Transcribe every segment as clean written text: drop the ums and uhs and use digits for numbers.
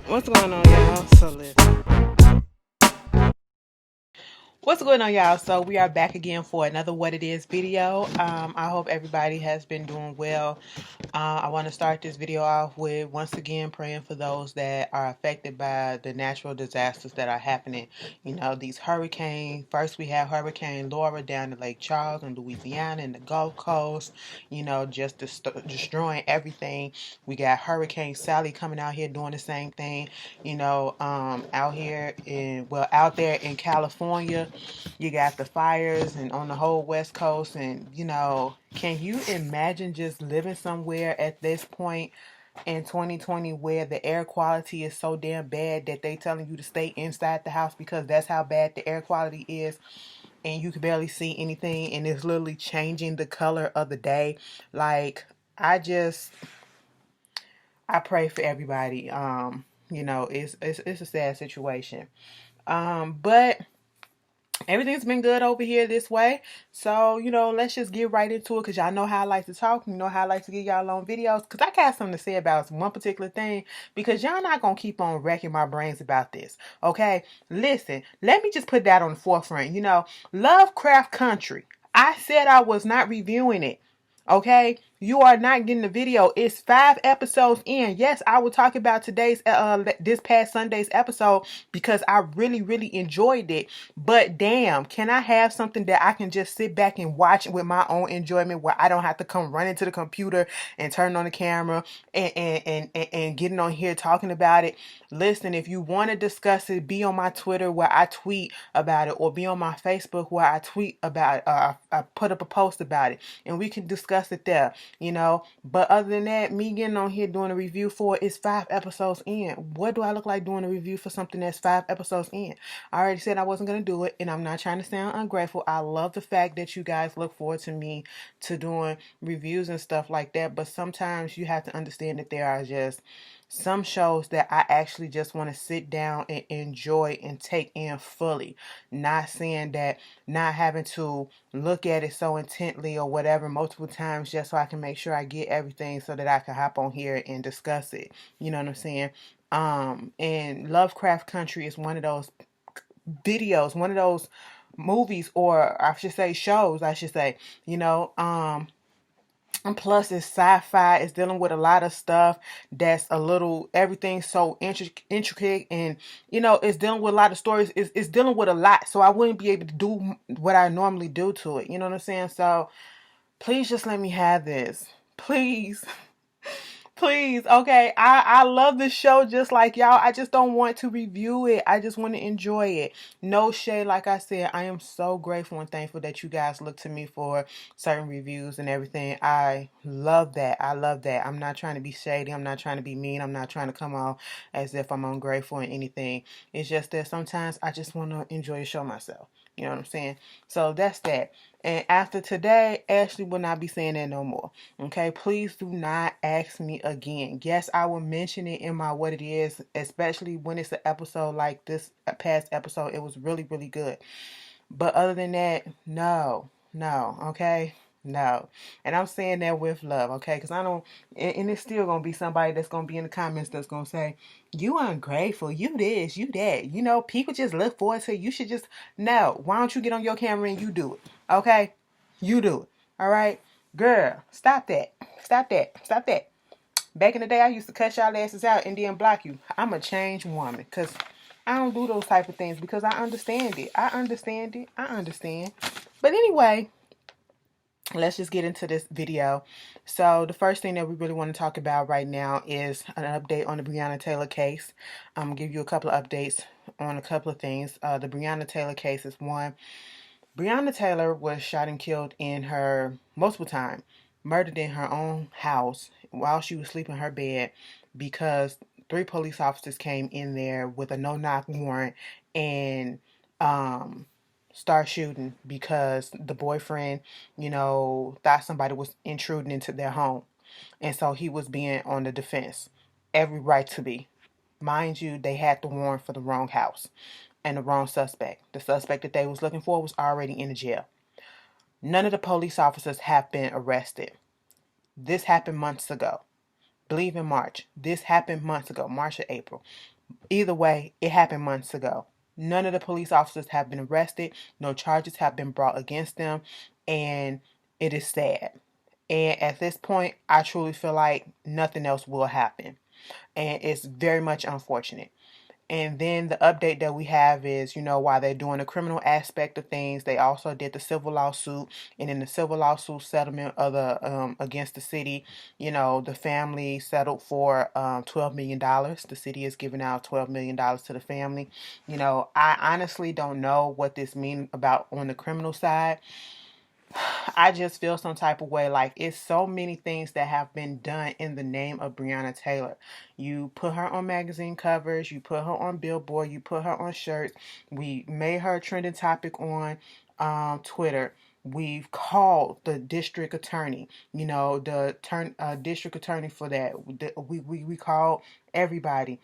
What's going on, y'all? So listen. What's going on, y'all? So we are back again for another What It Is video. I hope everybody has been doing well. I want to start this video off with once again praying for those that are affected by the natural disasters that are happening. You know, these hurricanes. First we have Hurricane Laura down in Lake Charles in Louisiana and the Gulf Coast, you know, just destroying everything. We got Hurricane Sally coming out here doing the same thing, you know, out there in California. You got the fires and on the whole West Coast, and you know, can you imagine just living somewhere at this point in 2020 where the air quality is so damn bad that they telling you to stay inside the house because that's how bad the air quality is, and you can barely see anything, and it's literally changing the color of the day. Like, I pray for everybody. You know, it's a sad situation. But everything's been good over here this way. So, you know, let's just get right into it because y'all know how I like to talk. You know how I like to get y'all on videos because I got something to say about one particular thing because y'all not going to keep on wrecking my brains about this. Okay? Listen, let me just put that on the forefront. You know, Lovecraft Country. I said I was not reviewing it. Okay, you are not getting the video. It's 5 episodes in. Yes, I will talk about this past Sunday's episode because I really enjoyed it. But damn, can I have something that I can just sit back and watch with my own enjoyment where I don't have to come running to the computer and turn on the camera and getting on here talking about it? Listen, if you want to discuss it, be on my Twitter where I tweet about it, or be on my Facebook where I tweet about it. I put up a post about it, and we can discuss it there, you know. But other than that, me getting on here doing a review for it is 5 episodes in. What do I look like doing a review for something that's 5 episodes in? I already said I wasn't going to do it, and I'm not trying to sound ungrateful. I love the fact that you guys look forward to me to doing reviews and stuff like that, but sometimes you have to understand that there are just some shows that I actually just want to sit down and enjoy and take in fully. Not saying that, not having to look at it so intently or whatever multiple times just so I can make sure I get everything so that I can hop on here and discuss it. You know what I'm saying? And Lovecraft Country is one of those videos, one of those movies, or I should say shows, I should say, you know, and plus it's sci-fi. It's dealing with a lot of stuff that's a little, everything's so intricate, and you know, it's dealing with a lot of stories. It's dealing with a lot, so I wouldn't be able to do what I normally do to it, you know what I'm saying? So please just let me have this, please. Please, okay. I love this show just like y'all. I just don't want to review it. I just want to enjoy it. No shade, like I said. I am so grateful and thankful that you guys look to me for certain reviews and everything. I love that. I love that. I'm not trying to be shady. I'm not trying to be mean. I'm not trying to come off as if I'm ungrateful or anything. It's just that sometimes I just want to enjoy the show myself. You know what I'm saying? So that's that. And after today, Ashley will not be saying that no more. Okay, please do not ask me again. Yes, I will mention it in my What It Is, especially when it's an episode like this past episode. It was really good. But other than that, no, okay? No. And I'm saying that with love, okay? Because I don't, and it's still going to be somebody that's going to be in the comments that's going to say, you ungrateful, you this, you that. You know, people just look forward to it. You should just, no. Why don't you get on your camera and you do it, okay? You do it, all right? Girl, stop that. Stop that. Stop that. Back in the day, I used to cut y'all asses out and then block you. I'm a changed woman because I don't do those type of things because I understand it. I understand it. I understand. But anyway, let's just get into this video. So the first thing that we really want to talk about right now is an update on the Breonna Taylor case. I'm going to give you a couple of updates on a couple of things. The Breonna Taylor case is one. Breonna Taylor was shot and killed in her, multiple times, murdered in her own house while she was sleeping in her bed because 3 police officers came in there with a no-knock warrant and start shooting because the boyfriend, you know, thought somebody was intruding into their home. And so he was being on the defense. Every right to be. Mind you, they had the warrant for the wrong house and the wrong suspect. The suspect that they was looking for was already in the jail. None of the police officers have been arrested. This happened months ago. I believe in March. This happened months ago, March or April. Either way, it happened months ago. None of the police officers have been arrested. No charges have been brought against them. And it is sad. And at this point, I truly feel like nothing else will happen. And it's very much unfortunate. And then the update that we have is, while they're doing the criminal aspect of things, they also did the civil lawsuit. And in the civil lawsuit settlement of the against the city, the family settled for $12 million. The city is giving out $12 million to the family. I honestly don't know what this means about on the criminal side. I just feel some type of way. Like, it's so many things that have been done in the name of Breonna Taylor. You put her on magazine covers, you put her on Billboard, you put her on shirts. We made her a trending topic on Twitter. We've called the district attorney, district attorney for that. We called everybody,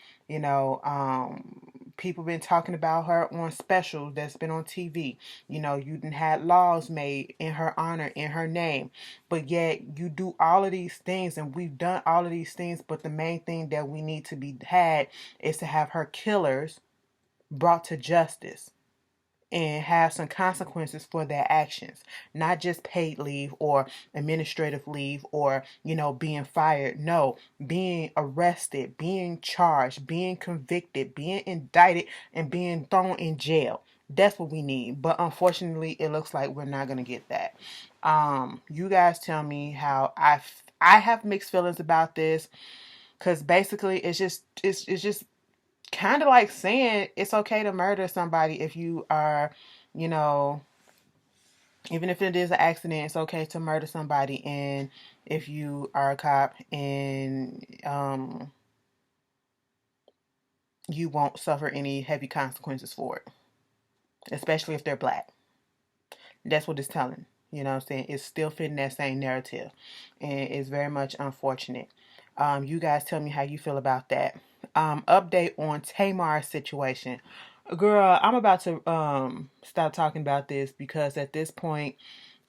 people been talking about her on specials that's been on TV. You done had laws made in her honor, in her name. But yet you do all of these things, and we've done all of these things, but the main thing that we need to be had is to have her killers brought to justice and have some consequences for their actions, not just paid leave or administrative leave or, being fired. No, being arrested, being charged, being convicted, being indicted, and being thrown in jail. That's what we need. But unfortunately, it looks like we're not going to get that. You guys tell me how I have mixed feelings about this, because basically it's just kind of like saying it's okay to murder somebody if you are, you know, even if it is an accident, it's okay to murder somebody. And if you are a cop and you won't suffer any heavy consequences for it, especially if they're black. That's what it's telling. You know what I'm saying? It's still fitting that same narrative. And it's very much unfortunate. You guys tell me how you feel about that. Update on Tamar's situation. Girl, I'm about to stop talking about this, because at this point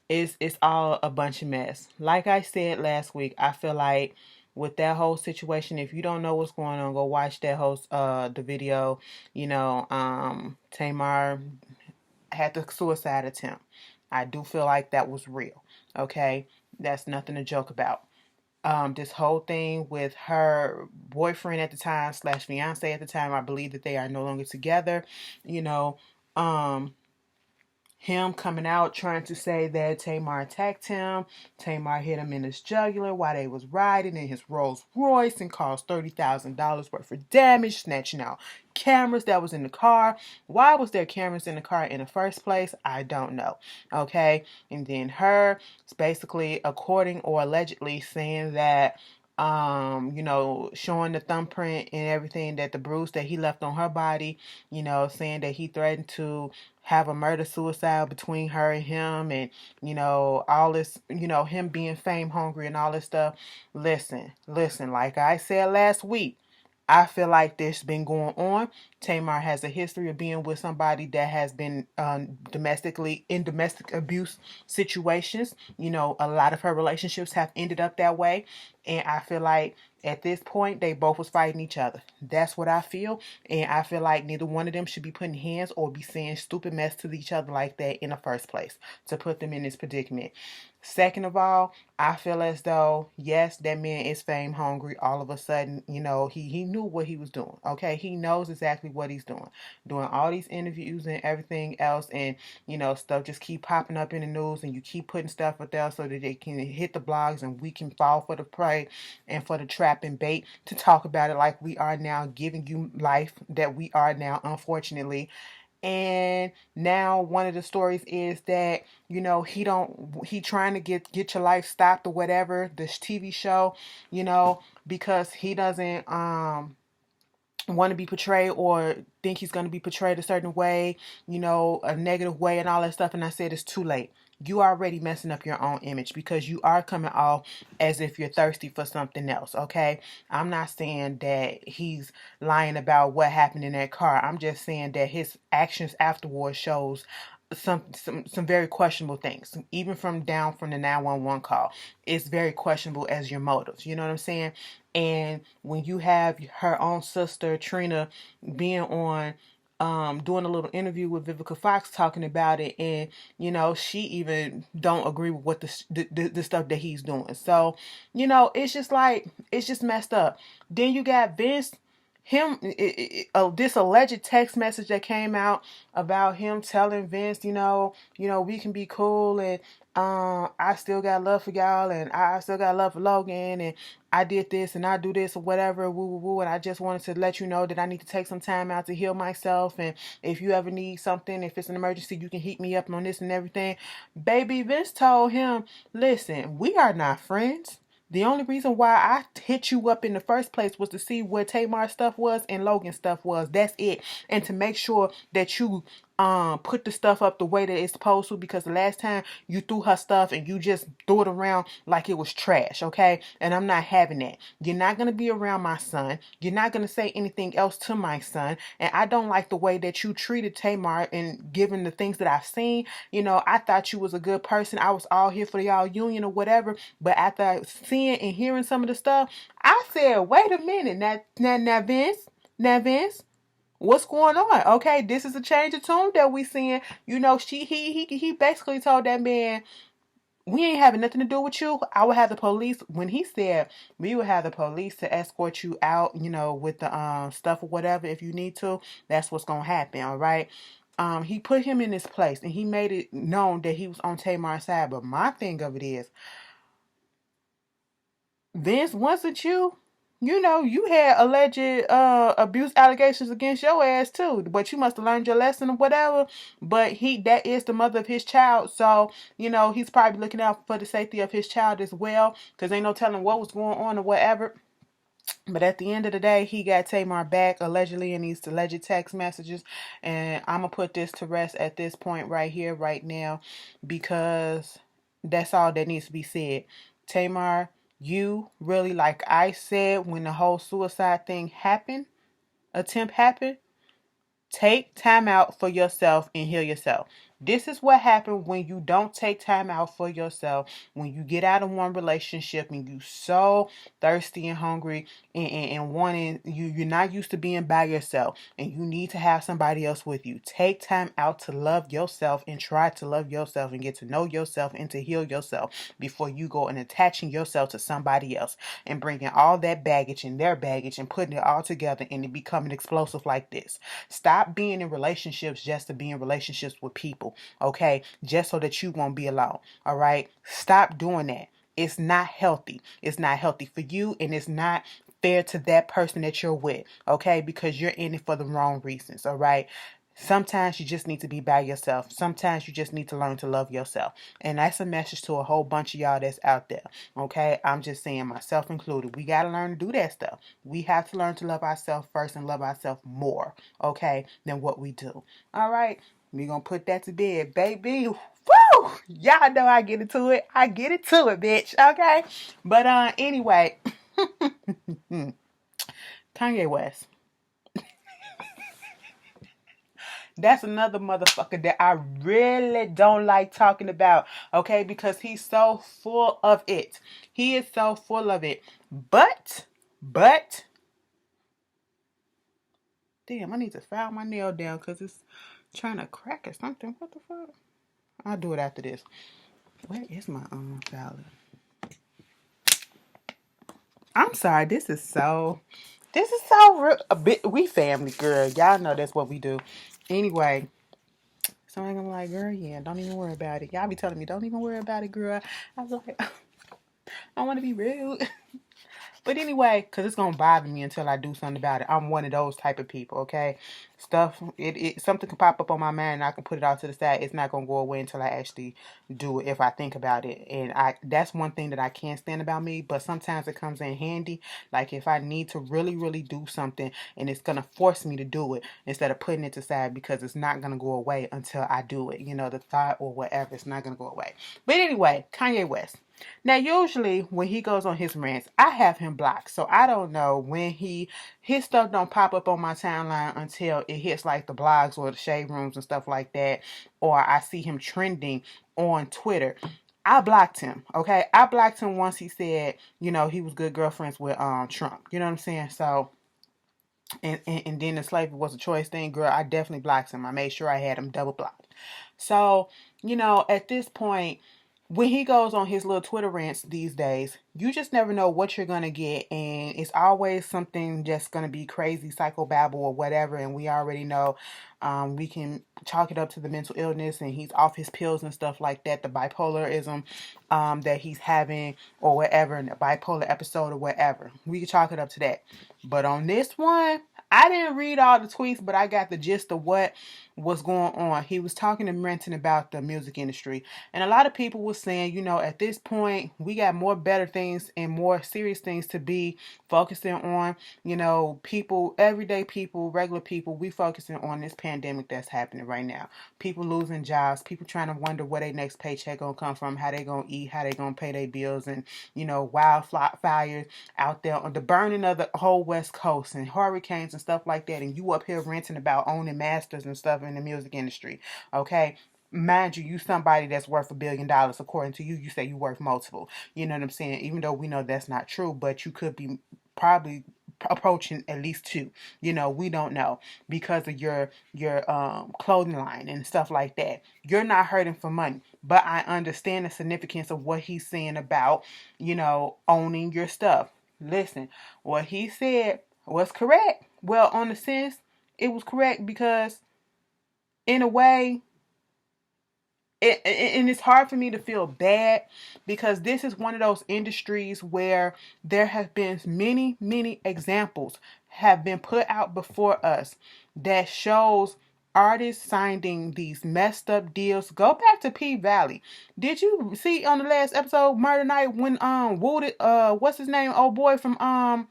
it's all a bunch of mess. Like I said last week, I feel like with that whole situation, if you don't know what's going on, go watch that whole the video. Tamar had the suicide attempt. I do feel like that was real. Okay, that's nothing to joke about. This whole thing with her boyfriend at the time slash fiance at the time, I believe that they are no longer together. You know, um, him coming out trying to say that Tamar attacked him. Tamar hit him in his jugular while they was riding in his Rolls Royce and caused $30,000 worth of damage, snatching out cameras that was in the car. Why was there cameras in the car in the first place? I don't know. Okay. And then her basically according or allegedly saying that showing the thumbprint and everything, that the bruise that he left on her body, saying that he threatened to have a murder suicide between her and him, and all this, him being fame hungry and all this stuff. Listen, like I said last week, I feel like this been going on. Tamar has a history of being with somebody that has been domestically in domestic abuse situations. A lot of her relationships have ended up that way. And I feel like at this point, they both was fighting each other. That's what I feel. And I feel like neither one of them should be putting hands or be saying stupid mess to each other like that in the first place to put them in this predicament. Second of all, I feel as though, yes, that man is fame hungry. All of a sudden, he knew what he was doing. Okay, he knows exactly what he's doing all these interviews and everything else, and stuff just keep popping up in the news, and you keep putting stuff up there so that they can hit the blogs and we can fall for the prey and for the trap and bait to talk about it like we are now, giving you life that we are now, unfortunately. And now one of the stories is that he trying to get your life stopped or whatever, this TV show, because he doesn't want to be portrayed or think he's going to be portrayed a certain way, a negative way and all that stuff. And I said, it's too late. You are already messing up your own image, because you are coming off as if you're thirsty for something else. Okay. I'm not saying that he's lying about what happened in that car. I'm just saying that his actions afterwards shows some very questionable things, even from down from the 911 call. It's very questionable as your motives. You know what I'm saying? And when you have her own sister Trina being on doing a little interview with Vivica Fox talking about it, and she even don't agree with what the stuff that he's doing. So it's just like, it's just messed up. Then you got Vince, this alleged text message that came out about him telling Vince, we can be cool, and I still got love for y'all, and I still got love for Logan, and I did this and I do this or whatever, woo woo woo, and I just wanted to let you know that I need to take some time out to heal myself, and if you ever need something, if it's an emergency, you can hit me up on this and everything. Baby, Vince told him, listen, we are not friends. The only reason why I hit you up in the first place was to see what Tamar's stuff was and Logan's stuff was. That's it. And to make sure that you put the stuff up the way that it's supposed to, because the last time you threw her stuff and you just threw it around like it was trash, okay? And I'm not having that. You're not going to be around my son. You're not going to say anything else to my son. And I don't like the way that you treated Tamar, and given the things that I've seen. I thought you was a good person. I was all here for y'all union or whatever. But after seeing and hearing some of the stuff, I said, wait a minute. Now Vince, what's going on? Okay, this is a change of tune that we seeing. He basically told that man, we ain't having nothing to do with you. I would have the police, when he said we would have the police to escort you out, with the stuff or whatever, if you need to. That's what's gonna happen, all right? He put him in his place, and he made it known that he was on Tamar's side. But my thing of it is, Vince, wasn't you? You had alleged abuse allegations against your ass too, but you must have learned your lesson or whatever. But that is the mother of his child, so he's probably looking out for the safety of his child as well, because ain't no telling what was going on or whatever. But at the end of the day, he got Tamar back allegedly in these alleged text messages, and I'm gonna put this to rest at this point right here, right now, because that's all that needs to be said. Tamar, you really, like I said when the whole suicide attempt happened, take time out for yourself and heal yourself. This is what happens when you don't take time out for yourself. When you get out of one relationship and you so thirsty and hungry and wanting, you're not used to being by yourself, and you need to have somebody else with you. Take time out to love yourself and try to love yourself and get to know yourself and to heal yourself before you go and attaching yourself to somebody else and bringing all that baggage and their baggage and putting it all together and it becoming explosive like this. Stop being in relationships just to be in relationships with people, okay? Just so that you won't be alone, all right? Stop doing that. It's not healthy. It's not healthy for you, and it's not fair to that person that you're with, okay? Because you're in it for the wrong reasons, all right? Sometimes you just need to be by yourself. Sometimes you just need to learn to love yourself. And that's a message to a whole bunch of y'all that's out there. Okay? I'm just saying, myself included. We got to learn to do that stuff. We have to learn to love ourselves first and love ourselves more, okay, than what we do. All right? We're going to put that to bed, baby. Woo! Y'all know I get into it. I get into it, bitch. Okay? But anyway. Kanye West. That's another motherfucker that I really don't like talking about, okay? Because he's so full of it. He is so full of it. But, damn, I need to file my nail down because it's trying to crack or something. What the fuck? I'll do it after this. Where is my filer? I'm sorry. This is so real. A bit, we family, girl. Y'all know that's what we do. Anyway. So I'm gonna be like, girl, yeah, don't even worry about it. Y'all be telling me, don't even worry about it, girl. I was like, I want to be rude. But anyway, because it's going to bother me until I do something about it. I'm one of those type of people, okay? Something can pop up on my mind and I can put it out to the side. It's not going to go away until I actually do it if I think about it. And that's one thing that I can't stand about me. But sometimes it comes in handy. Like if I need to really, really do something and it's going to force me to do it instead of putting it to the side because it's not going to go away until I do it. The thought or whatever, it's not going to go away. But anyway, Kanye West. Now, usually when he goes on his rants, I have him blocked. So I don't know when his stuff don't pop up on my timeline until it hits like the blogs or the shade rooms and stuff like that, or I see him trending on Twitter. I blocked him. Okay, I blocked him once he said, he was good girlfriends with Trump. You know what I'm saying? So and then the slavery was a choice thing, girl. I definitely blocked him. I made sure I had him double blocked. So, at this point, when he goes on his little Twitter rants these days, you just never know what you're gonna get, and it's always something just gonna be crazy, psychobabble or whatever. And we already know, we can chalk it up to the mental illness, and he's off his pills and stuff like that, the bipolarism, that he's having or whatever, in a bipolar episode or whatever. We can chalk it up to that. But on this one, I didn't read all the tweets, but I got the gist of what was going on. He was talking to Renton about the music industry. And a lot of people were saying, at this point, we got more better things and more serious things to be focusing on. People, everyday people, regular people, we focusing on this pandemic that's happening right now. People losing jobs, people trying to wonder where their next paycheck gonna come from, how they gonna eat, how they gonna pay their bills, and, wildfires out there on the burning of the whole West Coast and hurricanes and stuff like that. And you up here ranting about owning masters and stuff in the music industry. Okay. Mind you, you somebody that's worth $1 billion. According to you, you say you worth multiple. You know what I'm saying? Even though we know that's not true, but you could be probably approaching at least two. We don't know because of your clothing line and stuff like that. You're not hurting for money, but I understand the significance of what he's saying about owning your stuff. Listen, what he said was correct. Well, on the sense, it was correct because in a way, and it's hard for me to feel bad because this is one of those industries where there have been many, many examples have been put out before us that shows artists signing these messed up deals. Go back to P Valley. Did you see on the last episode, Murder Night, when Wooded what's his name, old boy from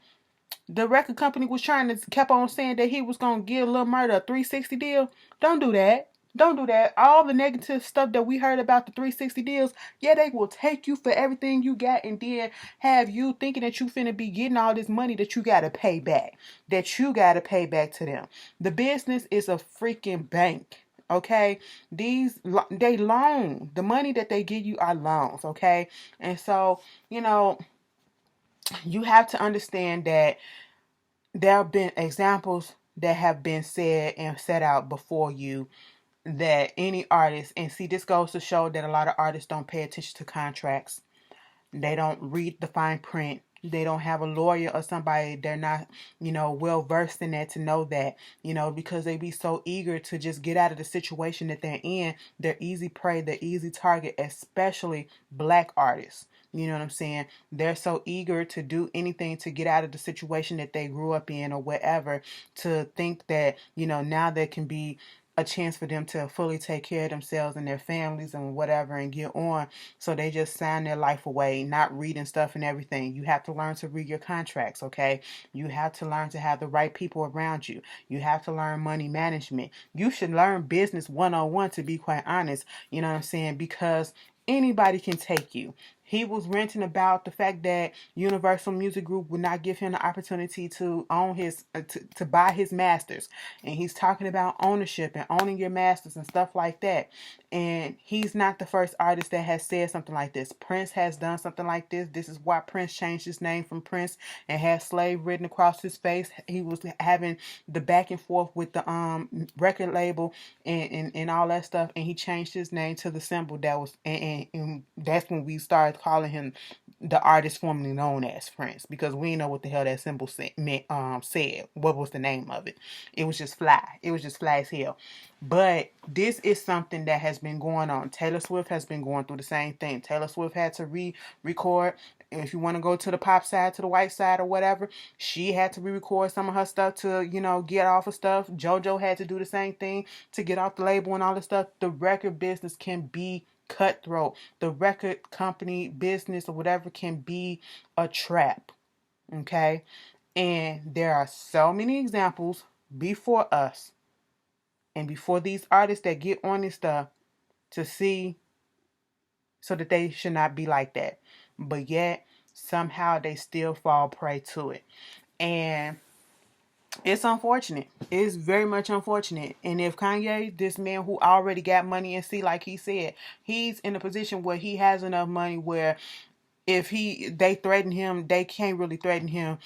the record company was trying to kept on saying that he was gonna give Lil Murder a 360 deal? Don't do that. Don't do that. All the negative stuff that we heard about the 360 deals, yeah, they will take you for everything you got and then have you thinking that you finna be getting all this money that you gotta pay back. That you gotta pay back to them. The business is a freaking bank. Okay, they loan. The money that they give you are loans. Okay, and so you have to understand that there have been examples that have been said and set out before you that any artist, and see, this goes to show that a lot of artists don't pay attention to contracts. They don't read the fine print. They don't have a lawyer or somebody. They're not, well versed in that to know that, because they be so eager to just get out of the situation that they're in. They're easy prey. They're easy target, especially black artists. You know what I'm saying? They're so eager to do anything to get out of the situation that they grew up in or whatever, to think that, now there can be a chance for them to fully take care of themselves and their families and whatever and get on. So they just sign their life away, not reading stuff and everything. You have to learn to read your contracts, okay? You have to learn to have the right people around you. You have to learn money management. You should learn business 101, to be quite honest. You know what I'm saying? Because anybody can take you. He was ranting about the fact that Universal Music Group would not give him the opportunity to own his to buy his masters, and he's talking about ownership and owning your masters and stuff like that. And he's not the first artist that has said something like this. Prince has done something like this. This is why Prince changed his name from Prince and had slave written across his face. He was having the back and forth with the record label and all that stuff, and he changed his name to the symbol that was, and that's when we started calling him the artist formerly known as Prince, because we didn't know what the hell that symbol said. What was the name of it? It was just fly. It was just fly as hell. But this is something that has been going on. Taylor Swift has been going through the same thing. Taylor Swift had to re-record. If you want to go to the pop side, to the white side or whatever, she had to re-record some of her stuff to, get off of stuff. JoJo had to do the same thing to get off the label and all this stuff. The record business can be cutthroat. The record company business or whatever can be a trap. Okay? And there are so many examples before us and before these artists that get on this stuff to see so that they should not be like that. But yet, somehow they still fall prey to it. And it's unfortunate. It's very much unfortunate. And if Kanye, this man who already got money and see, like he said, he's in a position where he has enough money where if they threaten him, they can't really threaten him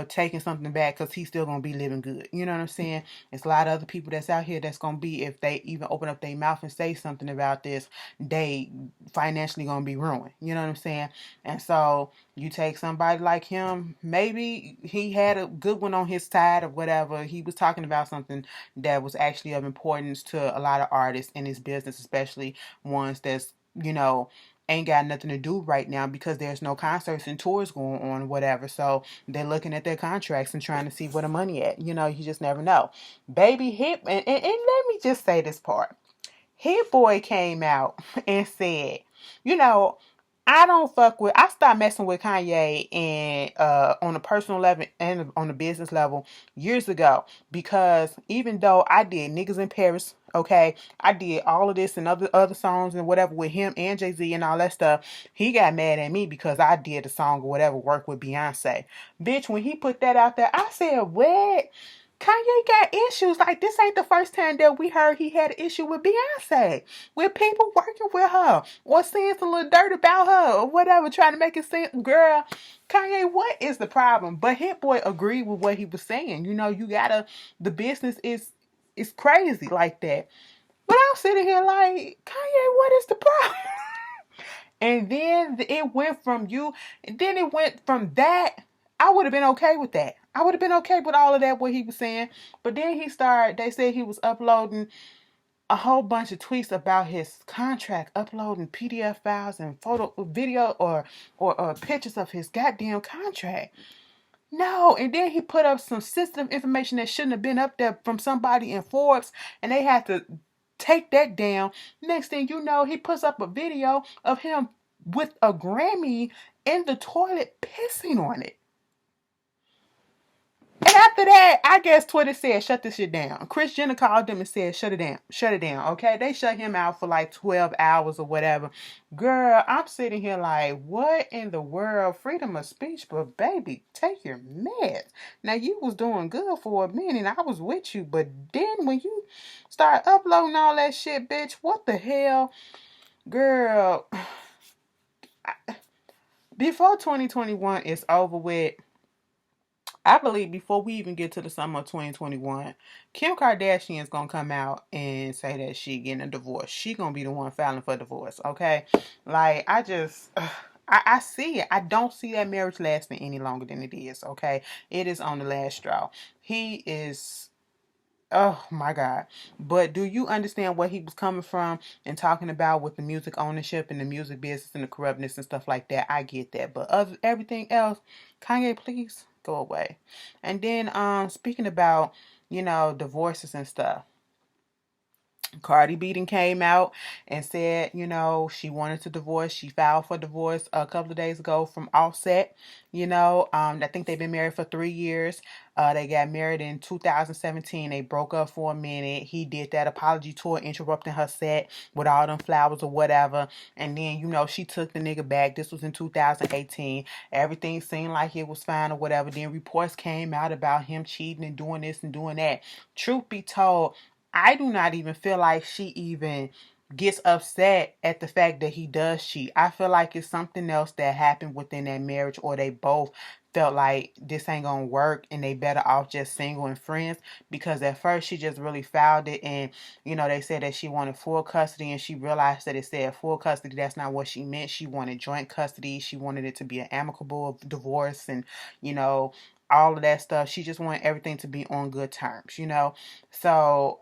taking something back, because he's still gonna be living good. You know what I'm saying? It's a lot of other people that's out here that's gonna be, if they even open up their mouth and say something about this, they financially gonna be ruined. You know what I'm saying? And so you take somebody like him, maybe he had a good one on his side or whatever. He was talking about something that was actually of importance to a lot of artists in his business, especially ones that's, ain't got nothing to do right now because there's no concerts and tours going on, whatever. So they're looking at their contracts and trying to see where the money at. You just never know. Baby Hit, and let me just say this part. Hit Boy came out and said, you know, I stopped messing with Kanye and on a personal level and on a business level years ago, because even though I did Niggas in Paris, okay, I did all of this and other songs and whatever with him and Jay-Z and all that stuff, he got mad at me because I did the song or whatever work with Beyonce. Bitch, when he put that out there, I said, what? Kanye got issues. Like, this ain't the first time that we heard he had an issue with Beyonce, with people working with her or saying some little dirt about her or whatever, trying to make it seem, girl, Kanye, what is the problem? But Hit Boy agreed with what he was saying. The business is crazy like that. But I'm sitting here like, Kanye, what is the problem? And then it went from you, and then it went from that. I would have been okay with that. I would have been okay with all of that, what he was saying. But then they said he was uploading a whole bunch of tweets about his contract, uploading PDF files and video or pictures of his goddamn contract. No, and then he put up some sensitive information that shouldn't have been up there from somebody in Forbes, and they had to take that down. Next thing you know, he puts up a video of him with a Grammy in the toilet pissing on it. And after that, I guess Twitter said, shut this shit down. Kris Jenner called them and said, shut it down. Shut it down, okay? They shut him out for like 12 hours or whatever. Girl, I'm sitting here like, what in the world? Freedom of speech, but baby, take your meds. Now, you was doing good for a minute. I was with you. But then when you start uploading all that shit, bitch, what the hell? Girl, before 2021 is over with, I believe before we even get to the summer of 2021, Kim Kardashian is going to come out and say that she getting a divorce. She going to be the one filing for divorce, okay? Like, I see it. I don't see that marriage lasting any longer than it is, okay? It is on the last straw. He is... Oh my God. But do you understand where he was coming from and talking about with the music ownership and the music business and the corruptness and stuff like that? I get that. But everything else, Kanye, please go away. And then speaking about, divorces and stuff. Cardi B came out and said, she wanted to divorce. She filed for divorce a couple of days ago from Offset. I think they've been married for 3 years. They got married in 2017. They broke up for a minute. He did that apology tour, interrupting her set with all them flowers or whatever. And then, she took the nigga back. This was in 2018. Everything seemed like it was fine or whatever. Then reports came out about him cheating and doing this and doing that. Truth be told, I do not even feel like she even gets upset at the fact that he does cheat. I feel like it's something else that happened within that marriage, or they both felt like this ain't gonna work and they better off just single and friends, because at first she just really fouled it, and they said that she wanted full custody, and she realized that it said full custody. That's not what she meant. She wanted joint custody. She wanted it to be an amicable divorce, and all of that stuff. She just wanted everything to be on good terms, so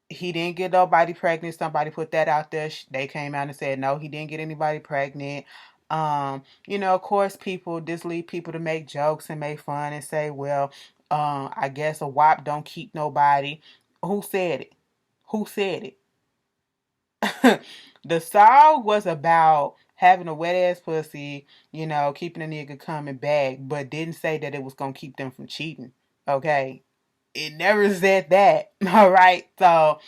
he didn't get nobody pregnant. Somebody put that out there. They came out and said, no, he didn't get anybody pregnant. Of course, people just leave people to make jokes and make fun and say, well, I guess a WAP don't keep nobody. Who said it? Who said it? The song was about having a wet ass pussy, keeping a nigga coming back, but didn't say that it was going to keep them from cheating. Okay. It never said that. All right. So,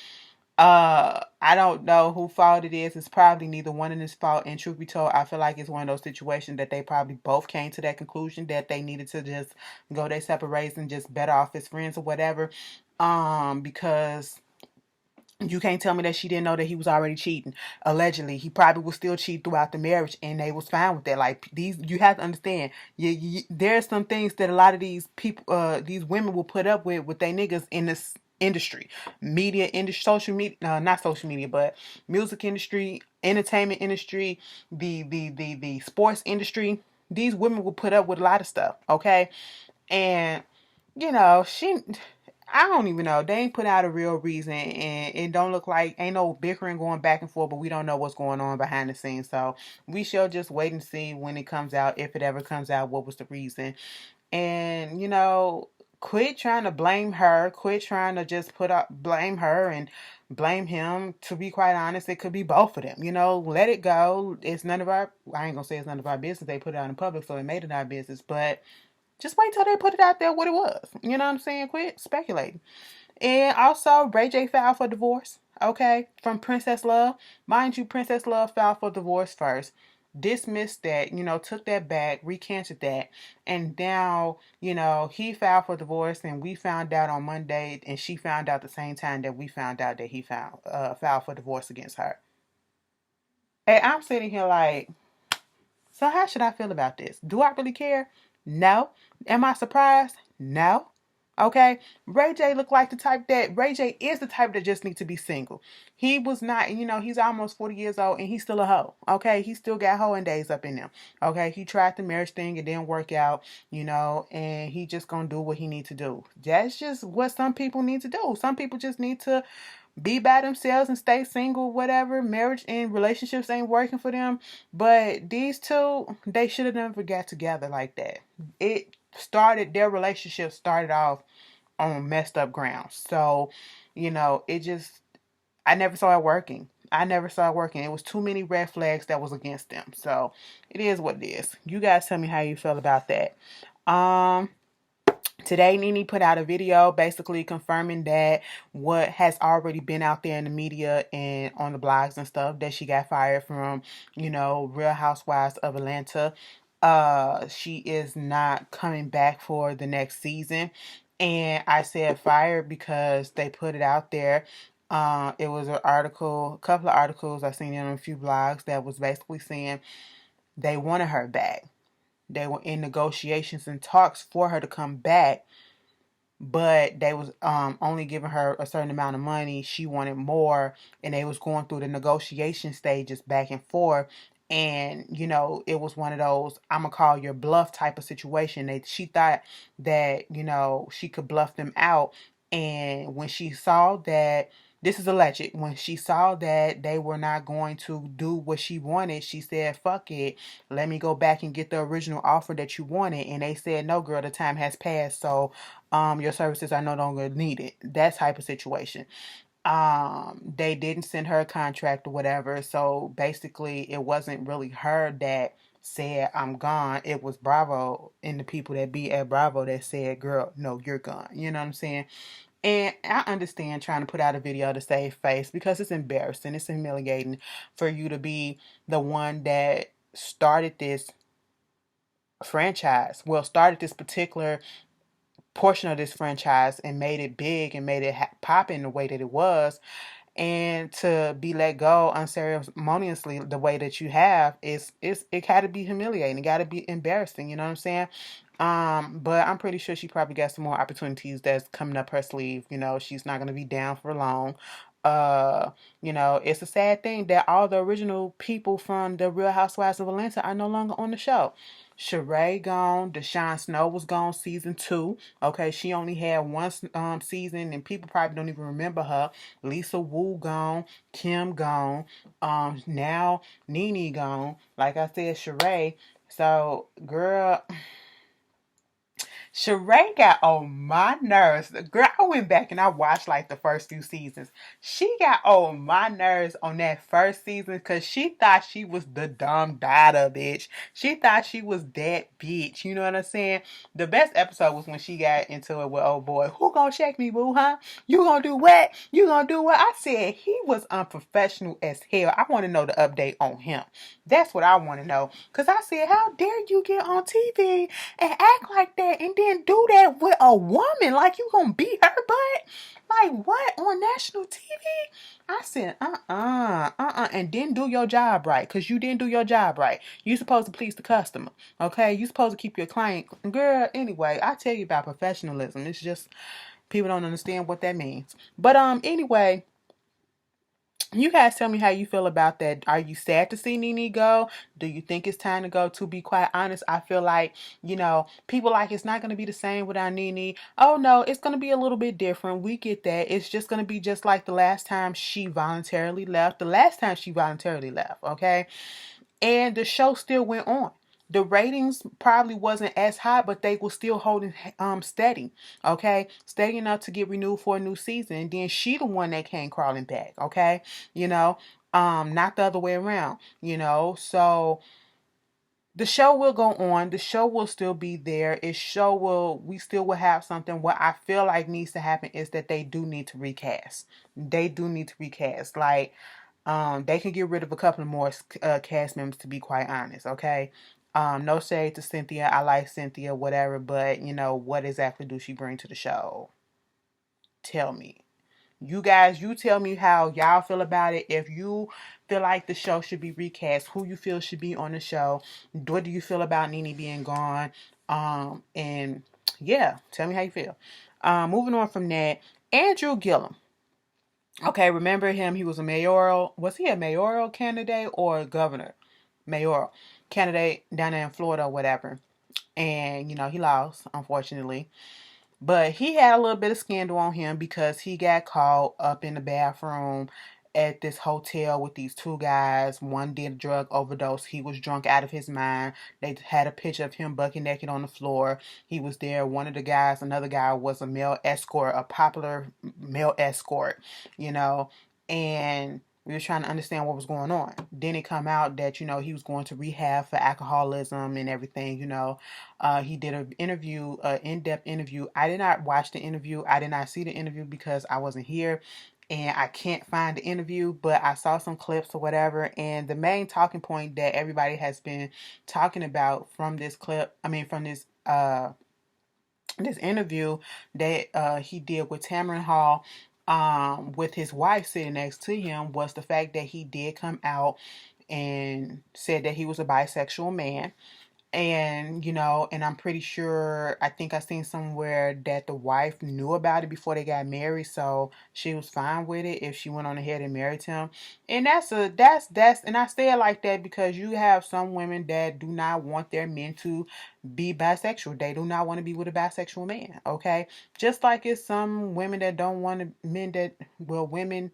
I don't know who fault it is. It's probably neither one of his fault. And truth be told, I feel like it's one of those situations that they probably both came to that conclusion that they needed to just go their separate ways and just better off as friends or whatever. Because you can't tell me that she didn't know that he was already cheating. Allegedly, he probably was still cheating throughout the marriage, and they was fine with that. Like these, you have to understand. There's some things that a lot of these people, these women will put up with they niggas in this industry, media industry, social media, not social media, but music industry, entertainment industry, the sports industry. These women will put up with a lot of stuff. Okay, and she. I don't even know. They ain't put out a real reason, and it don't look like ain't no bickering going back and forth. But we don't know what's going on behind the scenes, so we shall just wait and see when it comes out, if it ever comes out, what was the reason. And quit trying to blame her. Quit trying to just blame her and blame him. To be quite honest, it could be both of them. Let it go. It's none of our. I ain't gonna say it's none of our business. They put it out in public, so it made it our business, but. Just wait till they put it out there what it was. You know what I'm saying? Quit speculating. And also, Ray J filed for divorce, okay, from Princess Love. Mind you, Princess Love filed for divorce first. Dismissed that, took that back, recanted that. And now, he filed for divorce, and we found out on Monday, and she found out the same time that we found out that he filed for divorce against her. And I'm sitting here like, so how should I feel about this? Do I really care? No. Am I surprised? No. Okay. Ray J Ray J is the type that just needs to be single. He was not, he's almost 40 years old and he's still a hoe. Okay. He still got hoeing days up in him. Okay. He tried the marriage thing. It didn't work out, and he just gonna do what he need to do. That's just what some people need to do. Some people just need to be by themselves and stay single, whatever. Marriage and relationships ain't working for them. But these two, they should have never got together like that. Their relationship started off on messed up ground. So, I never saw it working. I never saw it working. It was too many red flags that was against them. So, it is what it is. You guys tell me how you feel about that. Today, Nene put out a video basically confirming that what has already been out there in the media and on the blogs and stuff, that she got fired from, Real Housewives of Atlanta. She is not coming back for the next season. And I said fired because they put it out there. It was an article, a couple of articles I seen on a few blogs that was basically saying they wanted her back. They were in negotiations and talks for her to come back, but they was only giving her a certain amount of money. She wanted more, and they was going through the negotiation stages back and forth. And it was one of those I'm gonna call your bluff type of situation. She thought that she could bluff them out, and when she saw that, this is alleged, when she saw that they were not going to do what she wanted, she said, fuck it, let me go back and get the original offer that you wanted. And they said, no girl, the time has passed, so your services are no longer needed. That type of situation. They didn't send her a contract or whatever, so basically it wasn't really her that said I'm gone. It was Bravo and the people that be at Bravo that said, girl, no, you're gone. You know what I'm saying? And I understand trying to put out a video to save face, because it's embarrassing, it's humiliating for you to be the one that started this franchise. Well, started this particular portion of this franchise and made it big and made it pop in the way that it was, and to be let go unceremoniously the way that you have it had to be humiliating. It got to be embarrassing. You know what I'm saying? But I'm pretty sure she probably got some more opportunities that's coming up her sleeve. She's not gonna be down for long. It's a sad thing that all the original people from the Real Housewives of Atlanta are no longer on the show. Sheree gone. Deshaun Snow was gone season 2. Okay, she only had one season, and people probably don't even remember her. Lisa Wu gone. Kim gone. Now Nene gone. Like I said, Sheree. So, girl, Sheree got on my nerves. Girl, I went back and I watched like the first few seasons. She got on my nerves on that first season because she thought she was the dumb daughter, bitch. She thought she was that bitch. You know what I'm saying? The best episode was when she got into it with old boy. Who gonna check me, boo, huh? You gonna do what? You gonna do what? I said he was unprofessional as hell. I want to know the update on him. That's what I want to know. Because I said, how dare you get on TV and act like that and then do that with a woman? Like you gonna beat her butt? Like what? On national TV? I said, and didn't do your job right. Because you didn't do your job right. You supposed to please the customer. Okay? You supposed to keep your client. Girl, anyway, I tell you about professionalism. It's just people don't understand what that means. But anyway, you guys tell me how you feel about that. Are you sad to see Nene go? Do you think it's time to go? To be quite honest, I feel like, people like it's not going to be the same without Nene. Oh no, it's going to be a little bit different. We get that. It's just going to be just like the last time she voluntarily left. Okay? And the show still went on. The ratings probably wasn't as high, but they were still holding steady. Okay, steady enough to get renewed for a new season. And then she the one that came crawling back. Okay, not the other way around. So the show will go on. The show will still be there. We still will have something. What I feel like needs to happen is that they do need to recast. Like, they can get rid of a couple of more cast members, to be quite honest, okay? No shade to Cynthia. I like Cynthia, whatever, but, what exactly do she bring to the show? Tell me. You guys, you tell me how y'all feel about it. If you feel like the show should be recast, who you feel should be on the show, what do you feel about Nene being gone? And yeah, tell me how you feel. Moving on from that, Andrew Gillum. Okay, remember him? He was was he a mayoral candidate or a governor? Mayoral candidate down there in Florida or whatever. And, he lost, unfortunately. But he had a little bit of scandal on him because he got caught up in the bathroom at this hotel with these two guys. One did a drug overdose. He was drunk out of his mind. They had a picture of him bucket naked on the floor. He was there. Another guy was a male escort, a popular male escort, and we were trying to understand what was going on. Then it come out that, he was going to rehab for alcoholism and everything, he did an interview, an in-depth interview. I did not watch the interview. I did not see the interview because I wasn't here and I can't find the interview, but I saw some clips or whatever. And the main talking point that everybody has been talking about from this this interview that he did with Tamron Hall, with his wife sitting next to him, was the fact that he did come out and said that he was a bisexual man. And, and I'm pretty sure, I think I seen somewhere that the wife knew about it before they got married, so she was fine with it if she went on ahead and married him. And and I say it like that because you have some women that do not want their men to be bisexual. They do not want to be with a bisexual man, okay? Just like it's some women that don't want women,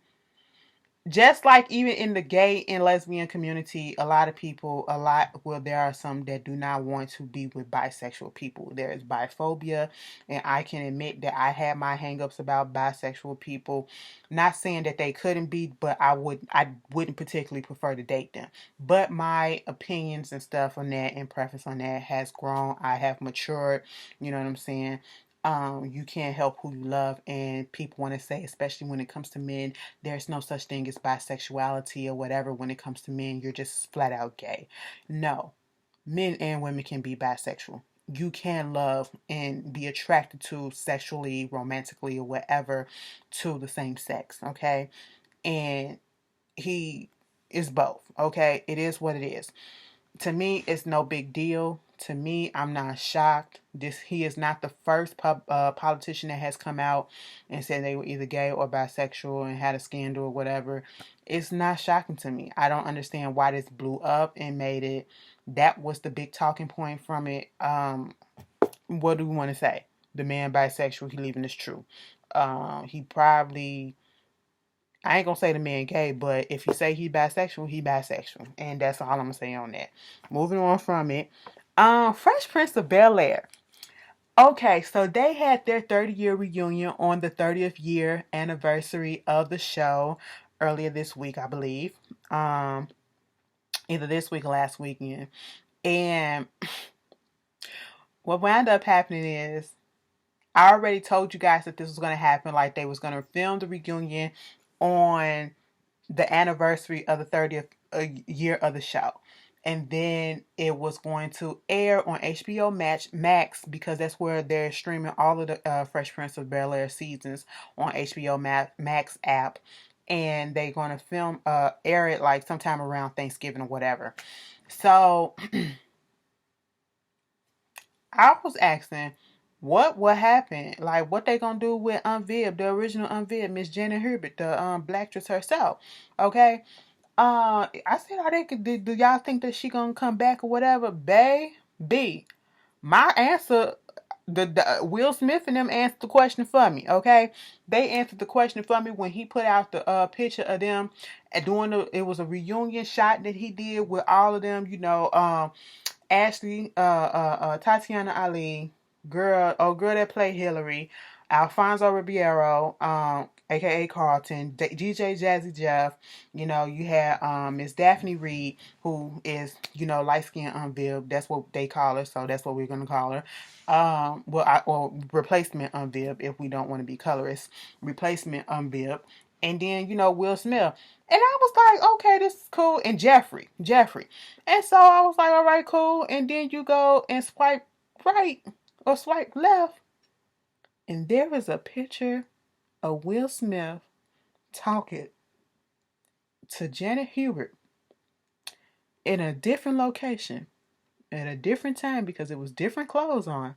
just like even in the gay and lesbian community, there are some that do not want to be with bisexual people. There is biphobia, and I can admit that I had my hangups about bisexual people. Not saying that they couldn't be, but I wouldn't particularly prefer to date them. But my opinions and stuff on that and preference on that has grown. I have matured, you know what I'm saying? You can't help who you love, and people want to say, especially when it comes to men, there's no such thing as bisexuality or whatever. When it comes to men, you're just flat out gay. No, men and women can be bisexual. You can love and be attracted to sexually, romantically, or whatever to the same sex, okay? And he is both, okay? It is what it is. To me, it's no big deal. To me, I'm not shocked. He is not the first politician that has come out and said they were either gay or bisexual and had a scandal or whatever. It's not shocking to me. I don't understand why this blew up and made it. That was the big talking point from it. What do we want to say? The man bisexual, he leaving is true. He probably, I ain't gonna say the man gay, but if you say he bisexual, he bisexual. And that's all I'm gonna say on that. Moving on from it. Fresh Prince of Bel Air. Okay, so they had their 30-year reunion on the 30th year anniversary of the show earlier this week, I believe. Um, Either this week or last weekend. And what wound up happening is I already told you guys that this was going to happen. Like they was going to film the reunion on the anniversary of the 30th year of the show. And then it was going to air on HBO Max because that's where they're streaming all of the Fresh Prince of Bel Air seasons on HBO Max app. And they're going to air it like sometime around Thanksgiving or whatever. So I was asking, what happened? Like, what they gonna do with Unvib, the original Unvib, Miss Janet Hubert, the Blacktress herself? Okay. I said, are they? Do y'all think that she gonna come back or whatever? Baby, my answer. The Will Smith and them answered the question for me. Okay, they answered the question for me when he put out the picture of them and doing it was a reunion shot that he did with all of them. Ashley, Tatiana Ali, girl that played Hillary, Alfonso Ribeiro, aka Carlton, DJ Jazzy Jeff. You had Miss Daphne Reed, who is light skinned Unvib. That's what they call her, so that's what we're gonna call her. Or replacement Unvib if we don't want to be colorist. Replacement Unvib. And then, Will Smith. And I was like, okay, this is cool. And Jeffrey. And so I was like, all right, cool. And then you go and swipe right or swipe left. And there is a picture of Will Smith talking to Janet Hubert in a different location at a different time because it was different clothes on.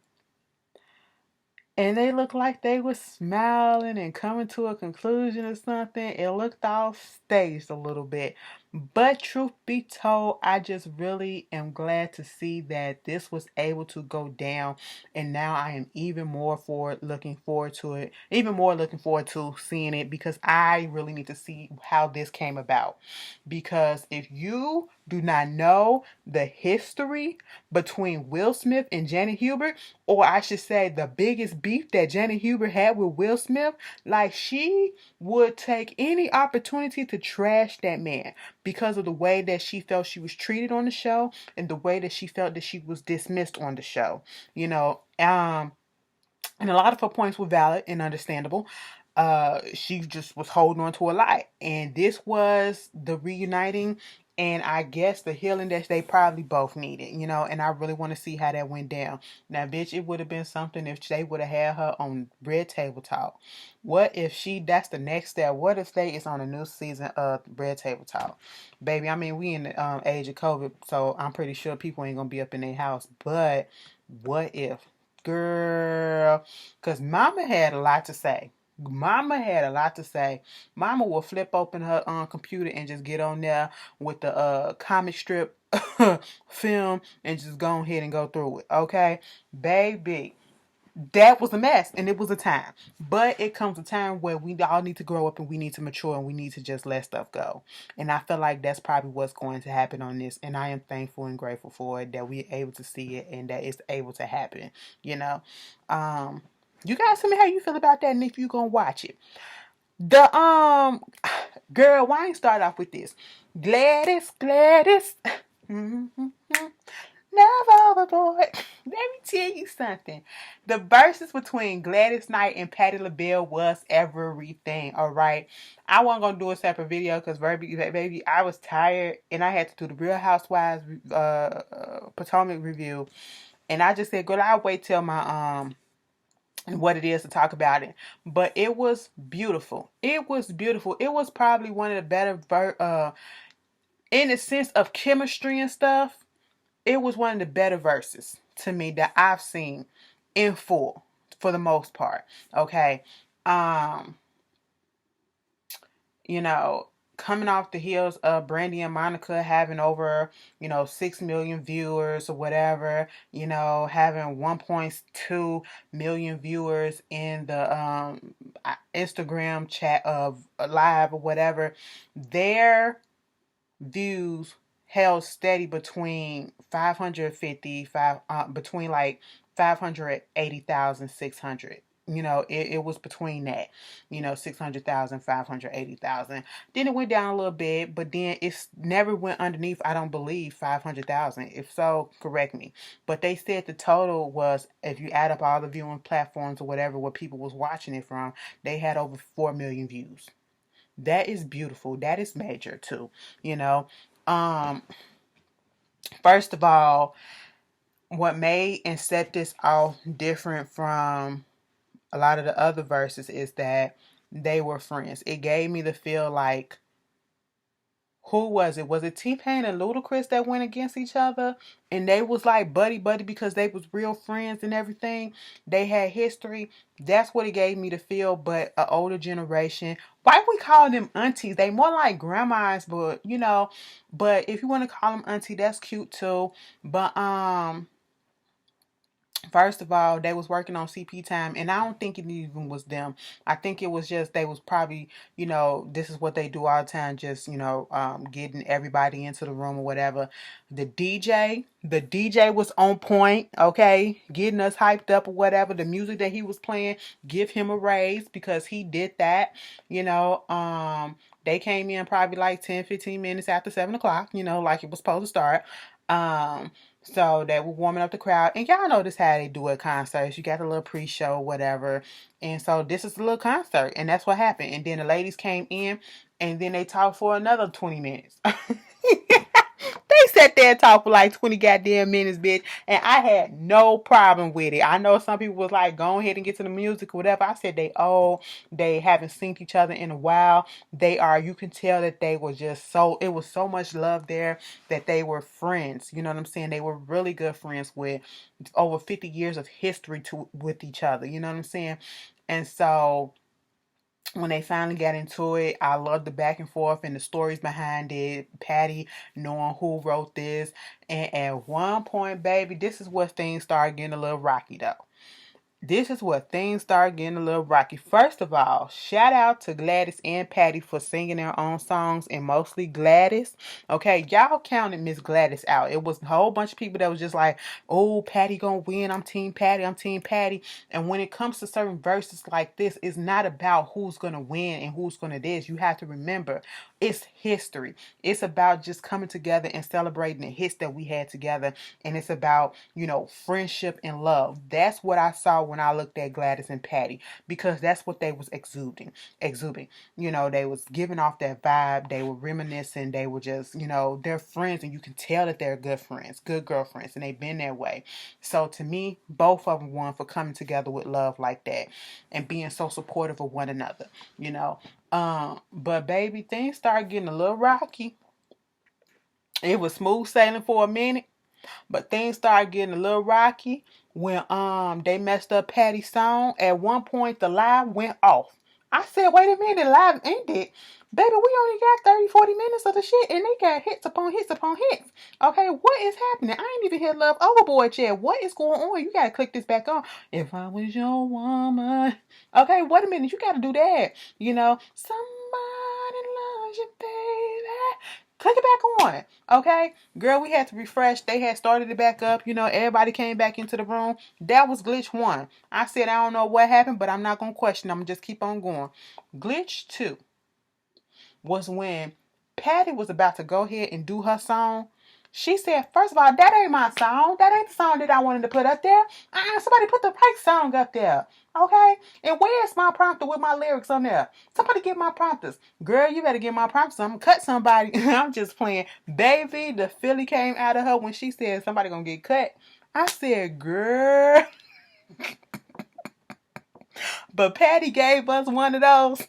And they looked like they were smiling and coming to a conclusion or something. It looked all staged a little bit. But truth be told, I just really am glad to see that this was able to go down. And now I am even more looking forward to it. Even more looking forward to seeing it because I really need to see how this came about. Because if you do not know the history between Will Smith and Janet Hubert, or I should say the biggest beef that Janet Hubert had with Will Smith, like she would take any opportunity to trash that man because of the way that she felt she was treated on the show and the way that she felt that she was dismissed on the show. And a lot of her points were valid and understandable. She just was holding on to a lot. And this was the reuniting and I guess the healing that they probably both needed, and I really want to see how that went down. Now, bitch, it would have been something if they would have had her on Red Table Talk. What if that's the next step? What if they is on a new season of Red Table Talk? Baby, I mean, we in the age of COVID, so I'm pretty sure people ain't going to be up in their house. But what if? Girl, because Mama had a lot to say. Mama will flip open her computer and just get on there with the comic strip film and just go ahead and go through it. Okay, baby, that was a mess and it was a time. But it comes a time where we all need to grow up and we need to mature and we need to just let stuff go. And I feel like that's probably what's going to happen on this. And I am thankful and grateful for it that we're able to see it and that it's able to happen. You guys tell me how you feel about that and if you gonna watch it. The girl, why ain't start off with this? Gladys. Never overboard. Let me tell you something. The verses between Gladys Knight and Patti LaBelle was everything. All right, I wasn't gonna do a separate video because baby, I was tired and I had to do the Real Housewives Potomac review, and I just said, girl, I'll wait till my what it is to talk about it. But it was beautiful. It was probably one of the better in the sense of chemistry and stuff. It was one of the better verses to me that I've seen in full for the most part. Okay. Um, you know, Coming off the heels of Brandy and Monica having over, 6 million viewers or whatever, having 1.2 million viewers in the Instagram chat of live or whatever, their views held steady between 550 between like 580,000, 600. It was between that, 600,000, 580,000. Then it went down a little bit, but then it's never went underneath, I don't believe, 500,000. If so, correct me. But they said the total was, if you add up all the viewing platforms or whatever, where people was watching it from, they had over 4 million views. That is beautiful. That is major too, you know. Um, First of all, what made and set this off different from a lot of the other verses is that they were friends. It gave me the feel like, who was it? Was it T-Pain and Ludacris that went against each other? And they was like buddy buddy because they was real friends and everything. They had history. That's what it gave me to feel. But an older generation, why we call them aunties? They more like grandmas, but But if you want to call them auntie, that's cute too. But first of all, they was working on CP time, and I don't think it even was them. I think it was just they was probably, this is what they do all the time, just getting everybody into the room or whatever. The DJ was on point, okay, getting us hyped up or whatever. The music that he was playing, give him a raise because he did that. They came in probably like 10, 15 minutes after 7 o'clock, like it was supposed to start. So they were warming up the crowd. And y'all know this how they do at concerts. You got a little pre-show, whatever. And so this is a little concert. And that's what happened. And then the ladies came in and then they talked for another 20 minutes. They sat there and talked for like 20 goddamn minutes, bitch. And I had no problem with it. I know some people was like, go ahead and get to the music or whatever. I said they haven't seen each other in a while. You can tell that they were just it was so much love there that they were friends. You know what I'm saying? They were really good friends with over 50 years of history with each other. You know what I'm saying? And so when they finally got into it, I loved the back and forth and the stories behind it. Patty knowing who wrote this. And at one point, baby, this is where things started getting a little rocky though. This is where things start getting a little rocky. First of all, shout out to Gladys and Patty for singing their own songs, and mostly Gladys. Okay, y'all counted Miss Gladys out. It was a whole bunch of people that was just like, oh, Patty gonna win. I'm Team Patty. I'm Team Patty. And when it comes to certain verses like this, it's not about who's gonna win and who's gonna this. You have to remember, it's history. It's about just coming together and celebrating the hits that we had together. And it's about, friendship and love. That's what I saw when I looked at Gladys and Patty, because that's what they was exuding. They was giving off that vibe. They were reminiscing. They were just, they're friends, and you can tell that they're good friends, good girlfriends, and they've been that way. So to me, both of them won for coming together with love like that and being so supportive of one another, but baby, things started getting a little rocky. It was smooth sailing for a minute, but things started getting a little rocky when they messed up Patty's song. At one point, the live went off. I said, wait a minute, the live ended. Baby, we only got 30, 40 minutes of the shit, and they got hits upon hits upon hits. Okay, what is happening? I ain't even hear Love Overboard yet. What is going on? You gotta click this back on. If I was your woman. Okay, wait a minute, you gotta do that. Somebody loves you, baby. Click it back on. Okay, girl, we had to refresh. They had started it back up. Everybody came back into the room. That was glitch 1. I said, I don't know what happened, but I'm not gonna question. I'm gonna just keep on going. Glitch 2 was when Patty was about to go ahead and do her song. She said, first of all, that ain't my song. That ain't the song that I wanted to put up there. Somebody put the right song up there. Okay? And where's my prompter with my lyrics on there? Somebody get my prompters. Girl, you better get my prompters. I'm going to cut somebody. I'm just playing. Baby, the Philly came out of her when she said somebody going to get cut. I said, girl. But Patty gave us one of those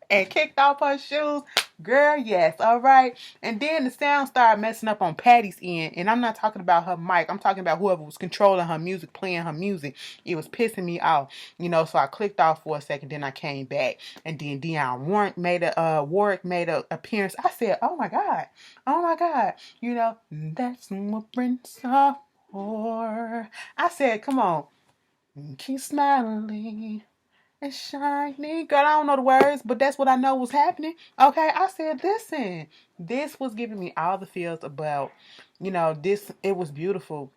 and kicked off her shoes. Girl, yes, all right. And then the sound started messing up on Patty's end. And I'm not talking about her mic. I'm talking about whoever was controlling her music, playing her music. It was pissing me off. So I clicked off for a second. Then I came back. And then Dionne Warwick made an appearance. I said, oh my God. Oh my God. That's what Prince of for. I said, come on. Keep smiling and shiny. Girl, I don't know the words, but that's what I know was happening. Okay, I said, listen, this was giving me all the feels about, this, it was beautiful.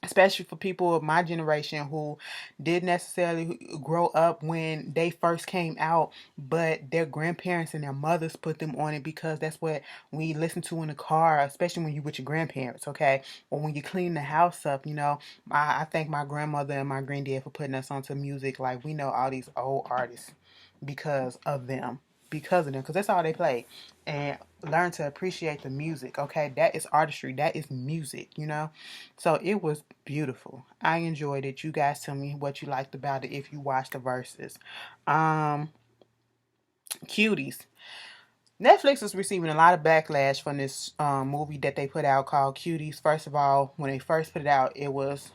especially for people of my generation who didn't necessarily grow up when they first came out, but their grandparents and their mothers put them on it because that's what we listen to in the car, especially when you with your grandparents, okay? Or when you clean the house up, you know. I thank my grandmother and my granddad for putting us onto music. Like, we know all these old artists because of them. Because of them, because that's all they play. And learn to appreciate the music, okay? That is artistry. That is music, you know? So it was beautiful. I enjoyed it. You guys tell me what you liked about it if you watched the verses. Um, Cuties. Netflix is receiving a lot of backlash from this movie that they put out called Cuties. First of all, when they first put it out, it was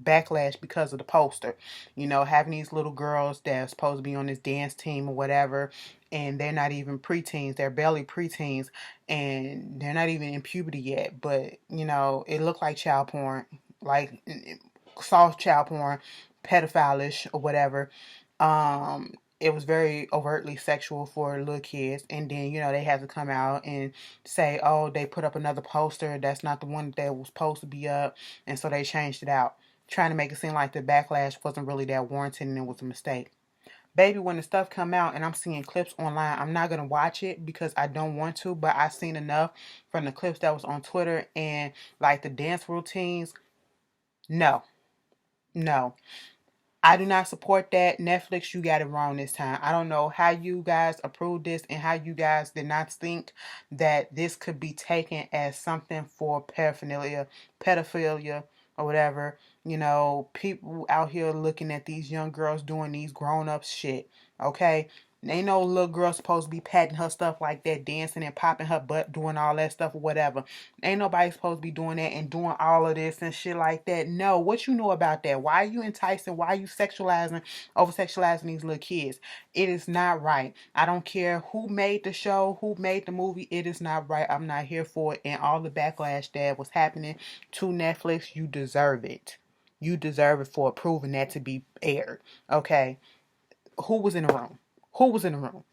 backlash because of the poster. You know, having these little girls that are supposed to be on this dance team or whatever, and they're not even preteens, they're barely preteens, and they're not even in puberty yet. But, you know, it looked like child porn, like soft child porn, pedophile-ish or whatever. It was very overtly sexual for little kids, and then, you know, they had to come out and say, oh, they put up another poster that's not the one that was supposed to be up, and so they changed it out, trying to make it seem like the backlash wasn't really that warranted and it was a mistake. Baby, when the stuff come out and I'm seeing clips online, I'm not gonna watch it because I don't want to, but I've seen enough from the clips that was on Twitter and like the dance routines. No, no. I do not support that. Netflix, you got it wrong this time. I don't know how you guys approved this and how you guys did not think that this could be taken as something for pedophilia, or whatever. You know, people out here looking at these young girls doing these grown up shit. Okay? Ain't no little girl supposed to be patting her stuff like that, dancing and popping her butt, doing all that stuff or whatever. Ain't nobody supposed to be doing that and doing all of this and shit like that. No, what you know about that? Why are you enticing? Why are you sexualizing, over sexualizing these little kids? It is not right. I don't care who made the show, who made the movie. It is not right. I'm not here for it. And all the backlash that was happening to Netflix, you deserve it. You deserve it for approving that to be aired. Okay? Who was in the room? Who was in the room?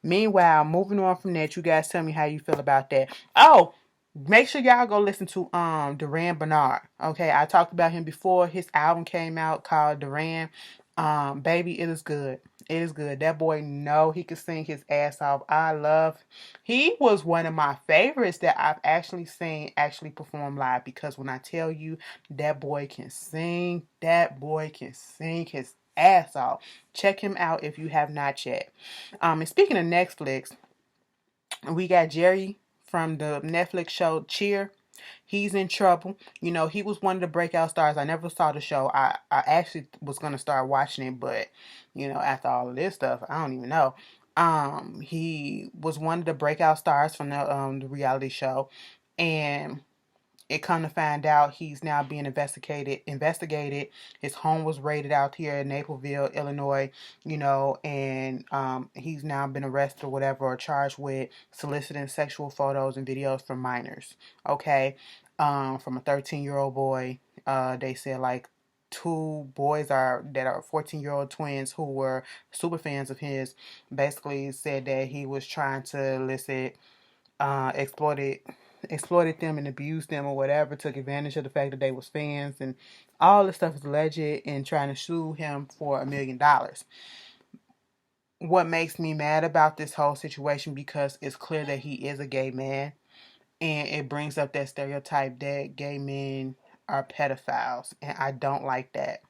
Meanwhile, moving on from that, you guys tell me how you feel about that. Oh, make sure y'all go listen to Duran Bernard. Okay, I talked about him before. His album came out called Duran. Baby, it is good. It is good. That boy know he can sing his ass off. He was one of my favorites that I've actually seen actually perform live, because when I tell you that boy can sing, that boy can sing his ass off. Check him out if you have not yet. And speaking of Netflix, we got Jerry from the Netflix show Cheer. He's in trouble. You know, he was one of the breakout stars. I never saw the show. I actually was going to start watching it, but, you know, after all of this stuff, I don't even know. He was one of the breakout stars from the reality show. And it come to find out he's now being investigated. His home was raided out here in Naperville, Illinois, you know, and he's now been arrested or whatever, or charged with soliciting sexual photos and videos from minors. Okay. From a 13-year-old boy. They said like two boys that are 14-year-old twins who were super fans of his, basically said that he was trying to elicit, exploited them and abused them or whatever, took advantage of the fact that they was fans, and all this stuff is alleged, and trying to sue him for $1 million. What makes me mad about this whole situation, because it's clear that he is a gay man, and it brings up that stereotype that gay men are pedophiles, and I don't like that.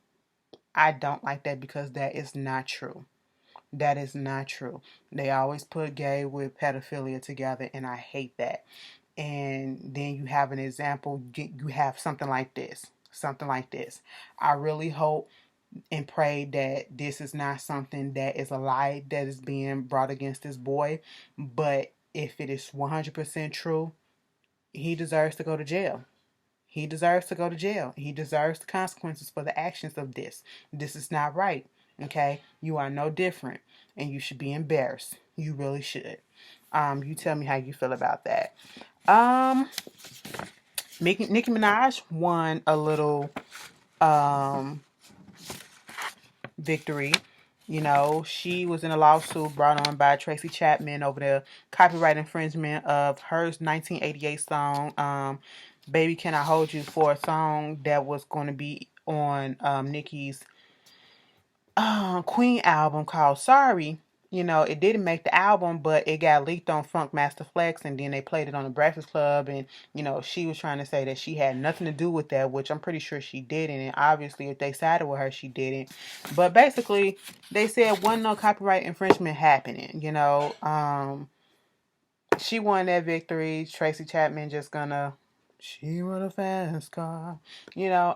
I don't like that because that is not true. That is not true. They always put gay with pedophilia together, and I hate that. And then you have an example, you have something like this. Something like this. I really hope and pray that this is not something that is a lie that is being brought against this boy. But if it is 100% true, he deserves to go to jail. He deserves to go to jail. He deserves the consequences for the actions of this. This is not right. Okay? You are no different. And you should be embarrassed. You really should. You tell me how you feel about that. Nicki Minaj won a little victory. You know, she was in a lawsuit brought on by Tracy Chapman over the copyright infringement of her 1988 song, Baby Can I Hold You for a song that was going to be on Nicki's Queen album called Sorry. You know, it didn't make the album, but it got leaked on Funk Master Flex, and then they played it on the Breakfast Club, and you know, she was trying to say that she had nothing to do with that, which I'm pretty sure she didn't, and obviously if they sided with her, she didn't. But basically, they said wasn't no copyright infringement happening, you know. She won that victory. Tracy Chapman just gonna she run a fast car. You know,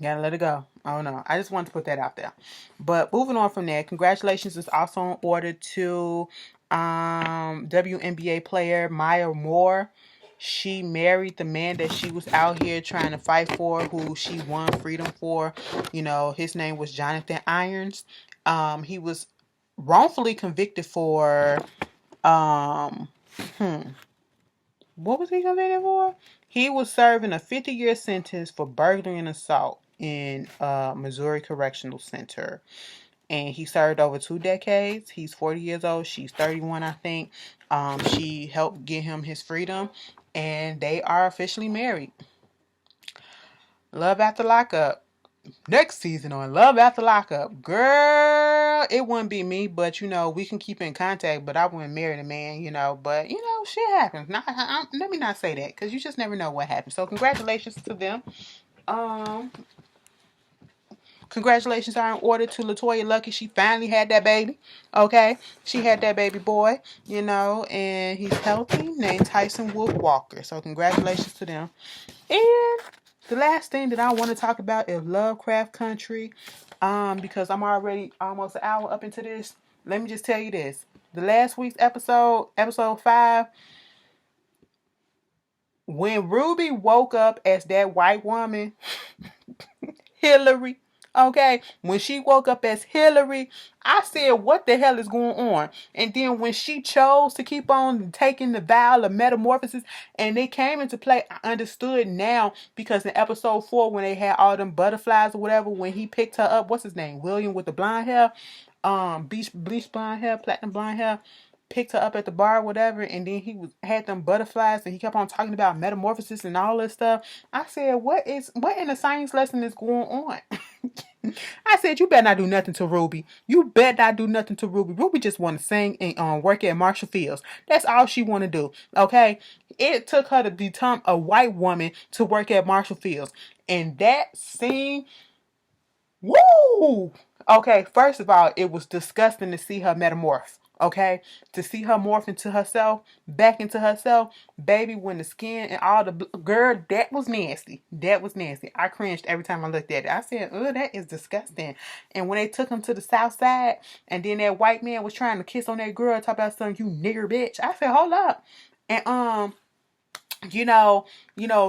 gotta let it go. I don't know. I just wanted to put that out there. But moving on from there, congratulations is also in order to WNBA player Maya Moore. She married the man that she was out here trying to fight for, who she won freedom for. You know, his name was Jonathan Irons. He was wrongfully convicted for um what was he convicted for? He was serving a 50-year sentence for burglary and assault in Missouri Correctional Center. And he served over 2 decades. He's 40 years old. She's 31, I think. She helped get him his freedom. And they are officially married. Love After Lockup. Next season on Love After Lockup. Girl, it wouldn't be me, but you know, we can keep in contact, but I wouldn't marry the man, you know, but you know, shit happens. Let me not say that, because you just never know what happens. So congratulations to them. Um, Congratulations are in order to Latoya Lucky. She finally had that baby. Okay. She had that baby boy, you know, and he's healthy, named Tyson Wolf Walker. So congratulations to them. And the last thing that I want to talk about is Lovecraft Country. Because I'm already almost an hour up into this. Let me just tell you this. The last week's episode 5, when Ruby woke up as that white woman, Hillary, okay, when she woke up as Hillary, I said, what the hell is going on? And then when she chose to keep on taking the vow of metamorphosis and they came into play, I understood now, because in episode 4, when they had all them butterflies or whatever, when he picked her up, what's his name? William with the blonde hair, bleach blonde hair, platinum blonde hair, picked her up at the bar or whatever, and then had them butterflies and he kept on talking about metamorphosis and all this stuff. I said, what in the science lesson is going on? I said, you better not do nothing to Ruby. You better not do nothing to Ruby. Ruby just want to sing and work at Marshall Fields. That's all she want to do. Okay? It took her to become a white woman to work at Marshall Fields. And that scene, woo! Okay, first of all, it was disgusting to see her metamorph. Okay, to see her morph into herself, back into herself, baby, when the skin and all the girl, that was nasty. That was nasty. I cringed every time I looked at it. I said, "Oh, that is disgusting." And when they took him to the south side, and then that white man was trying to kiss on that girl, talk about something, you nigger bitch. I said, "Hold up," and you know,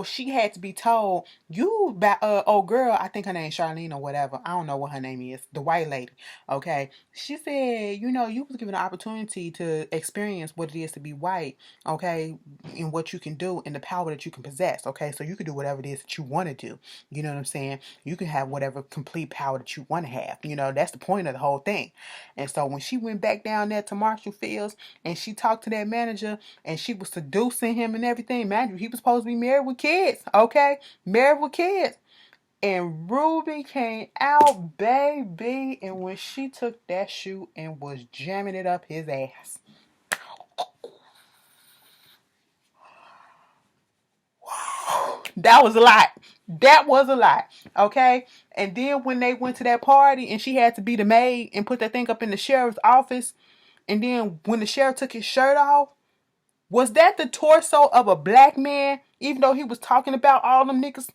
she had to be told, you, oh girl, I think her name's Charlene or whatever. I don't know what her name is. The white lady. Okay. She said, you know, you was given an opportunity to experience what it is to be white. Okay. And what you can do and the power that you can possess. Okay. So you can do whatever it is that you want to do. You know what I'm saying? You can have whatever complete power that you want to have. You know, that's the point of the whole thing. And so when she went back down there to Marshall Fields and she talked to that manager and she was seducing him and everything, man, he was supposed to be married with kids, okay? Married with kids. And Ruby came out, baby, and when she took that shoe and was jamming it up his ass. That was a lot. That was a lot, okay? And then when they went to that party and she had to be the maid and put that thing up in the sheriff's office, and then when the sheriff took his shirt off, was that the torso of a black man? Even though he was talking about all them niggas,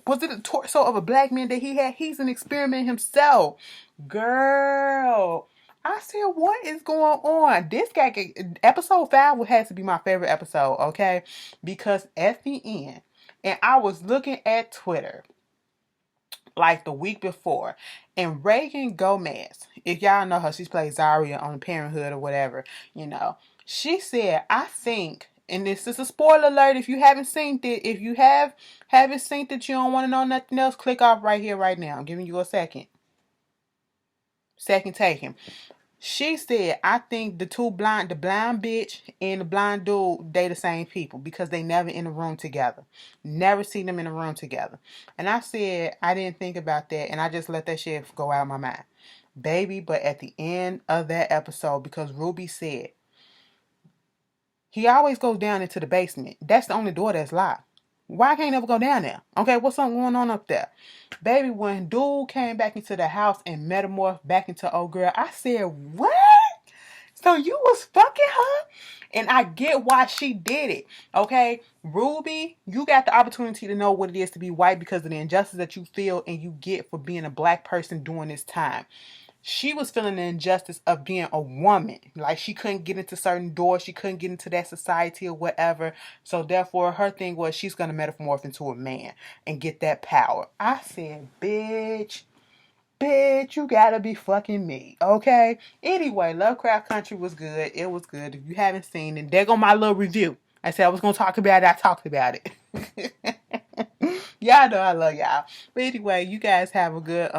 was it the torso of a black man that he had? He's an experiment himself. Girl, I said, what is going on? This guy, episode 5 has to be my favorite episode, okay? Because at the end, and I was looking at Twitter like the week before, and Reagan Gomez, if y'all know her, she's played Zaria on Parenthood or whatever, you know. She said, I think, and this is a spoiler alert if you haven't seen it. If you haven't seen it, you don't want to know nothing else, click off right here, right now. I'm giving you a second. Second taken. She said, I think the blind bitch and the blind dude, they the same people because they never in the room together. Never seen them in the room together. And I said, I didn't think about that, and I just let that shit go out of my mind. Baby, but at the end of that episode, because Ruby said, he always goes down into the basement. That's the only door that's locked. Why can't he never go down there? Okay, what's something going on up there? Baby, when dude came back into the house and metamorphed back into old girl, I said, what? So you was fucking her? And I get why she did it. Okay? Ruby, you got the opportunity to know what it is to be white because of the injustice that you feel and you get for being a black person during this time. She was feeling the injustice of being a woman. Like she couldn't get into certain doors. She couldn't get into that society or whatever. So therefore her thing was she's going to metamorph into a man and get that power. I said, bitch, you gotta be fucking me. Okay? Anyway, Lovecraft Country was good. It was good. If you haven't seen it, there go my little review. I said I was going to talk about it. I talked about it. Y'all know I love y'all. But anyway, you guys have a good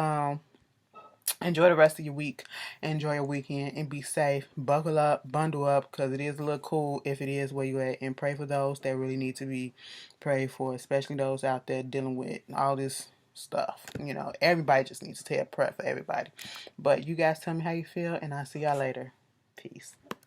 enjoy the rest of your week. Enjoy your weekend and be safe. Buckle up, bundle up, because it is a little cool if it is where you at. And pray for those that really need to be prayed for, especially those out there dealing with all this stuff. You know, everybody just needs to take a prayer for everybody. But you guys tell me how you feel, and I'll see y'all later. Peace.